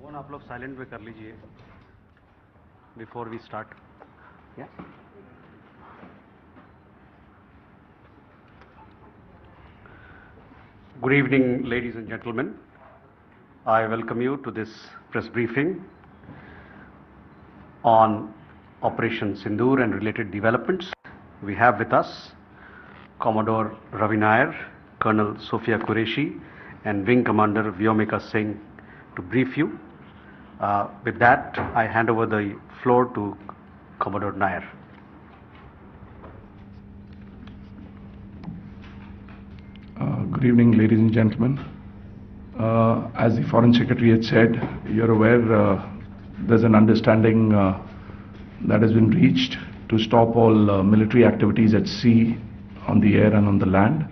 Phone आप लोग silent में कर लीजिए before we start. Good evening, ladies and gentlemen. I welcome you to this press briefing on Operation Sindoor and related developments. We have with us Commodore Ravi Nair, Colonel Sophia Qureshi, and Wing Commander Vyomika Singh to brief you. With that, I hand over the floor to Commodore Nair. Good evening, ladies and gentlemen. As the Foreign Secretary had said, you're aware there's an understanding that has been reached to stop all military activities at sea, on the air and on the land.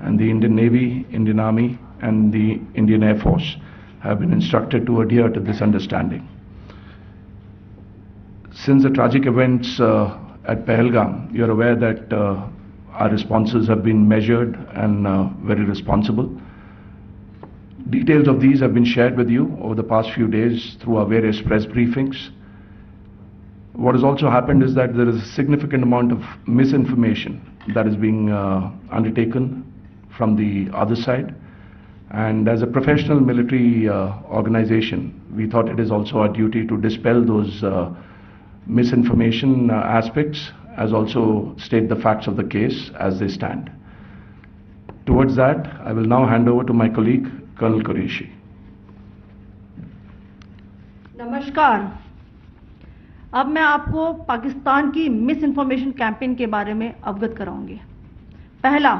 And the Indian Navy, Indian Army and the Indian Air Force have been instructed to adhere to this understanding. Since the tragic events at Pahalgam, you're aware that our responses have been measured and very responsible. Details of these have been shared with you over the past few days through our various press briefings. What has also happened is that there is a significant amount of misinformation that is being undertaken from the other side. And as a professional military organization, we thought it is also our duty to dispel those misinformation aspects, as also state the facts of the case as they stand. Towards that, I will now hand over to my colleague, Colonel Qureshi. नमस्कार. अब मैं आपको पाकिस्तान की miss information campaign के बारे में अवगत कराऊंगी. पहला,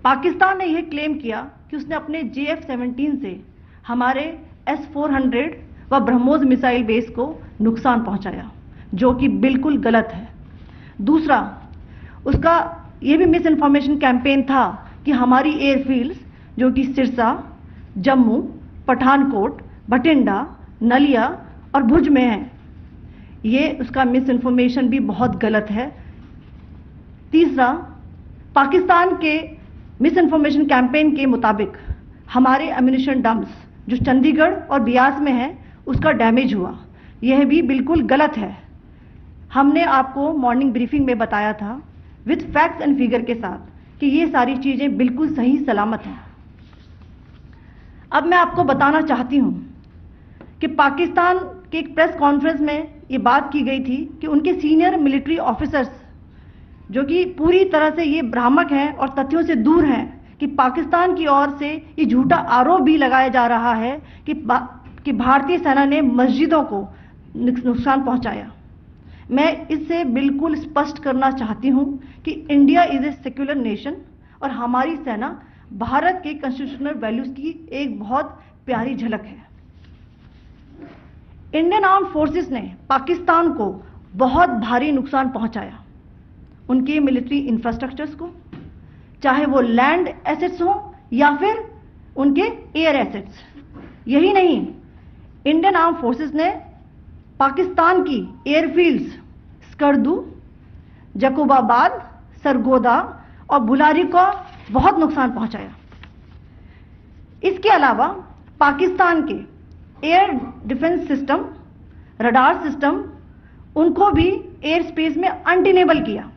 पाकिस्तान ने यह क्लेम किया कि उसने अपने JF-17 से हमारे S-400 व ब्रह्मोस मिसाइल बेस को नुकसान पहुंचाया, जो कि बिल्कुल गलत है. दूसरा, उसका यह भी मिस इन्फॉर्मेशन कैंपेन था कि हमारी एयरफील्ड्स जो कि सिरसा, जम्मू, पठानकोट, भटिंडा, नलिया और भुज में हैं, ये उसका मिस इन्फॉर्मेशन भी बहुत गलत है. तीसरा, पाकिस्तान के मिस इन्फॉर्मेशन कैंपेन के मुताबिक हमारे एम्यूनिशन डम्प्स जो चंडीगढ़ और बियास में है उसका डैमेज हुआ, यह भी बिल्कुल गलत है. हमने आपको मॉर्निंग ब्रीफिंग में बताया था विद फैक्ट्स एंड फिगर के साथ कि ये सारी चीजें बिल्कुल सही सलामत हैं. अब मैं आपको बताना चाहती हूं कि पाकिस्तान के एक प्रेस कॉन्फ्रेंस में ये बात की गई थी कि उनके सीनियर मिलिट्री ऑफिसर्स जो कि पूरी तरह से ये भ्रामक हैं और तथ्यों से दूर हैं कि पाकिस्तान की ओर से ये झूठा आरोप भी लगाया जा रहा है कि भारतीय सेना ने मस्जिदों को नुकसान पहुंचाया. मैं इससे बिल्कुल स्पष्ट करना चाहती हूं कि India is a secular nation और हमारी सेना भारत के कॉन्स्टिट्यूशनल वैल्यूज की एक बहुत प्यारी झलक है. इंडियन आर्म्ड फोर्सेस ने पाकिस्तान को बहुत भारी नुकसान पहुंचाया, उनके मिलिट्री इंफ्रास्ट्रक्चर्स को, चाहे वो लैंड एसेट्स हो या फिर उनके एयर एसेट्स. यही नहीं, इंडियन आर्म्ड फोर्सेस ने पाकिस्तान की एयरफील्ड्स स्कर्दू, जकोबाबाद, सरगोदा और बुलारी को बहुत नुकसान पहुंचाया. इसके अलावा पाकिस्तान के air defence system, radar system, उनको भी एयर स्पेस में अनटेनेबल किया.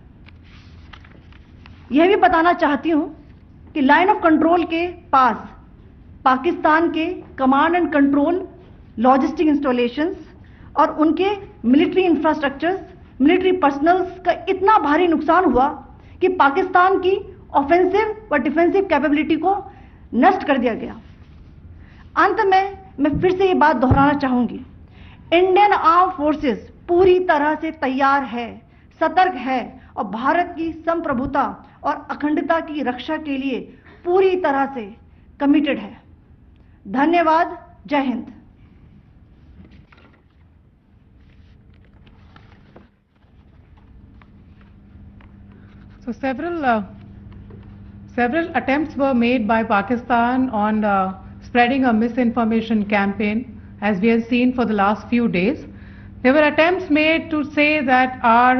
यह भी बताना चाहती हूं कि लाइन ऑफ कंट्रोल के पास पाकिस्तान के command and control logistic installations और उनके मिलिट्री इंफ्रास्ट्रक्चर्स, मिलिट्री पर्सनल्स का इतना भारी नुकसान हुआ कि पाकिस्तान की ऑफेंसिव व डिफेंसिव कैपेबिलिटी को नष्ट कर दिया गया. अंत में मैं फिर से ये बात दोहराना चाहूंगी, इंडियन आर्म फोर्सेस पूरी तरह से तैयार है, सतर्क है और भारत की संप्रभुता और अखंडता की रक्षा के लिए पूरी तरह से कमिटेड है. धन्यवाद. जय Hind. So several attempts were made by Pakistan on spreading a misinformation campaign, as we have seen for the last few days. There were attempts made to say that our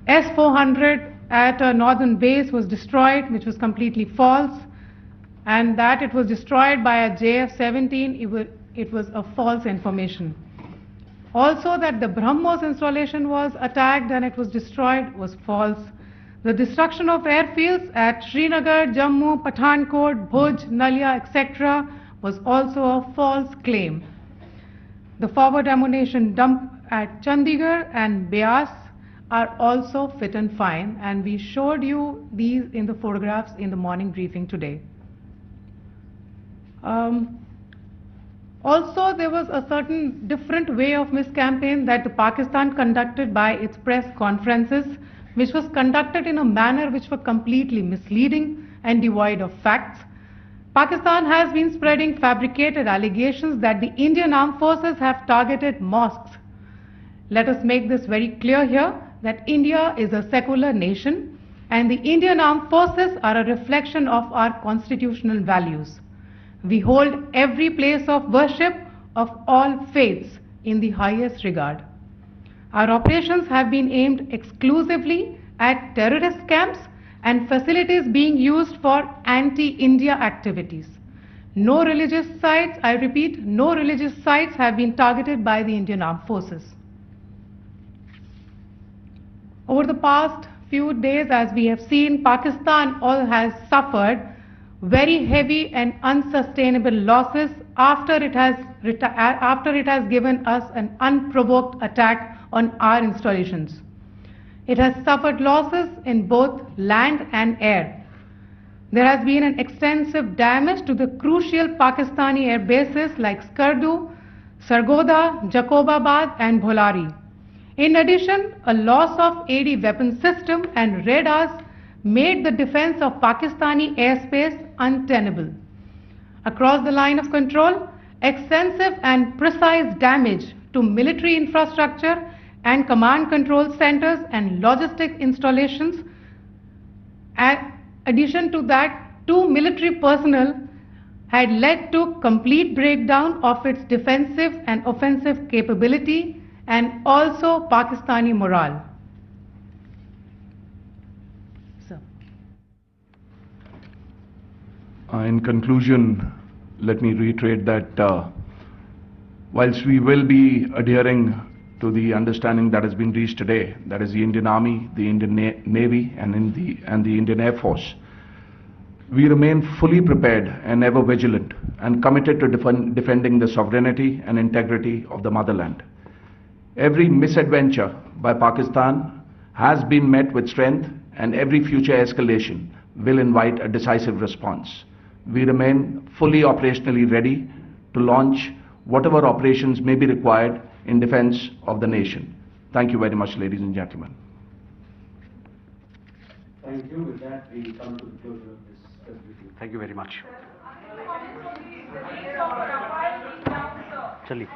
S-400 at a northern base was destroyed, which was completely false, and that it was destroyed by a JF-17 it was a false information. Also, that the BrahMos installation was attacked and it was destroyed was false. The destruction of airfields at Srinagar, Jammu, Pathankot, Bhuj, Nalia, etc. was also a false claim. The forward ammunition dump at Chandigarh and Beas are also fit and fine, and we showed you these in the photographs in the morning briefing today. Also, there was a certain different way of miscampaign that the Pakistan conducted by its press conferences, which was conducted in a manner which were completely misleading and devoid of facts. Pakistan has been spreading fabricated allegations that the Indian armed forces have targeted mosques. Let us make this very clear here that India is a secular nation and the Indian armed forces are a reflection of our constitutional values. We hold every place of worship of all faiths in the highest regard. Our operations have been aimed exclusively at terrorist camps and facilities being used for anti-India activities. No religious sites, I repeat, no religious sites have been targeted by the Indian Armed Forces. Over the past few days, as we have seen, Pakistan all has suffered very heavy and unsustainable losses after it has given us an unprovoked attack on our installations. It has suffered losses in both land and air. There has been an extensive damage to the crucial Pakistani air bases like Skardu, Sargodha, Jacobabad and Bholari. In addition, a loss of AD weapon system and radars made the defense of Pakistani airspace untenable. Across the line of control, extensive and precise damage to military infrastructure and command control centers and logistic installations. In addition to that, 2 military personnel had led to complete breakdown of its defensive and offensive capability and also Pakistani morale. In conclusion, let me reiterate that whilst we will be adhering to the understanding that has been reached today, that is the Indian Army, the Indian Navy and the Indian Air Force, we remain fully prepared and ever vigilant and committed to defending the sovereignty and integrity of the motherland. Every misadventure by Pakistan has been met with strength and every future escalation will invite a decisive response. We remain fully operationally ready to launch whatever operations may be required in defense of the nation. Thank you very much, ladies and gentlemen. Thank you. With that, we come to the closure of this briefing. Thank you very much. Chali.